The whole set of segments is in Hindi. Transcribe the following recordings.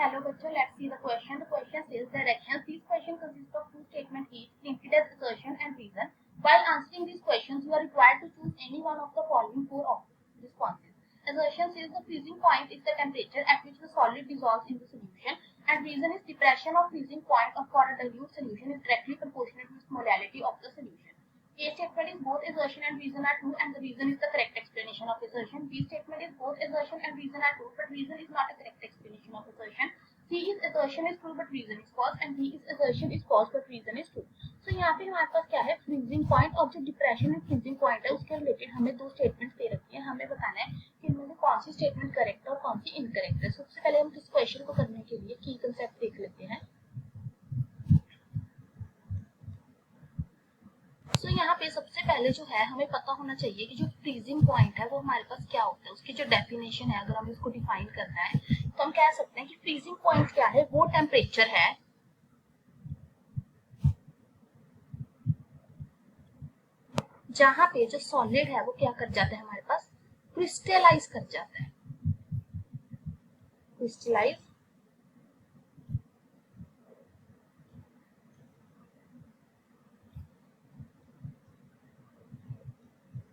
Hello, bachcho. Let's see the question. The question says directions. These questions consist of two statements each, printed as assertion and reason. While answering these questions, you are required to choose any one of the following four responses. Assertion says the freezing point is the temperature at which the solid dissolves in the solution, and reason is depression of freezing point for a dilute solution is directly proportional to its molality of the solution. A statement is both assertion and reason are true, and the reason is the correct explanation of assertion. B statement is both assertion and reason are true, but reason is not a correct explanation of assertion. C is assertion is true but reason is false, and D is assertion is false but reason is true. So यहाँ पे हमारे पास क्या है, फ्रीजिंग पॉइंट और जो डिप्रेशन एंड फ्रीजिंग पॉइंट है उसके रिलेटेड हमें दो स्टेटमेंट्स दे रखी है. हमें बताना है कि इनमें से कौन सी स्टेटमेंट करेक्ट है और कौन सी इनकरेक्ट है. सबसे पहले हम इस क्वेश्चन को करने के लिए की कंसेप्ट देख लेते हैं. तो यहाँ पे सबसे पहले जो है हमें पता होना चाहिए कि जो फ्रीजिंग पॉइंट है वो हमारे पास क्या होता है. उसकी जो डेफिनेशन है, अगर हम इसको डिफाइन करना है तो हम कह सकते हैं कि फ्रीजिंग पॉइंट क्या है, वो टेम्परेचर है जहां पे जो सॉलिड है वो क्या कर जाता है, हमारे पास क्रिस्टलाइज कर जाता है. Crystallise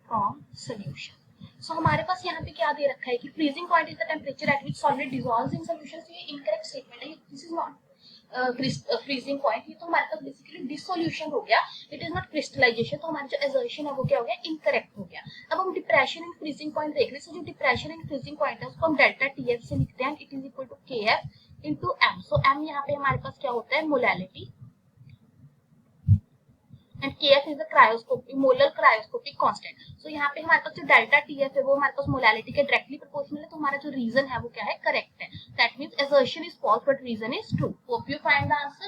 from solution. सो हमारे पास यहाँ पे क्या दे रखा है कि freezing point is the temperature at which solid dissolves in solution. ये इनकरेक्ट स्टेटमेंट है. This is not freezing point. ये तो हमारे पास बेसिकली डिसोल्यूशन हो गया. It is not crystallisation. तो हमारा जो एजर्शन है वो क्या हो गया, इनकरेक्ट हो गया. अब हम डिप्रेशन एंड फ्रीजिंग पॉइंट देख रहे हैं. जो डिप्रेशन एंड फ्रीजिंग पॉइंट है उसको हम डेल्टा टीएफ से लिखते हैं. इट इज इक्वल टू के एफ इंटू एम. सो एम यहाँ पे हमारे पास क्या होता है, molality, and Kf is the cryoscopic molar cryoscopic constant. So यहाँ पे हमारे पास जो डेल्टा Tf है वो हमारे पास मोलैलिटी के डायरेक्टली प्रोपोर्शनल है. तो हमारा जो रीजन है वो क्या है, करेक्ट है. That means assertion is false but reason is true. Hope you find the answer.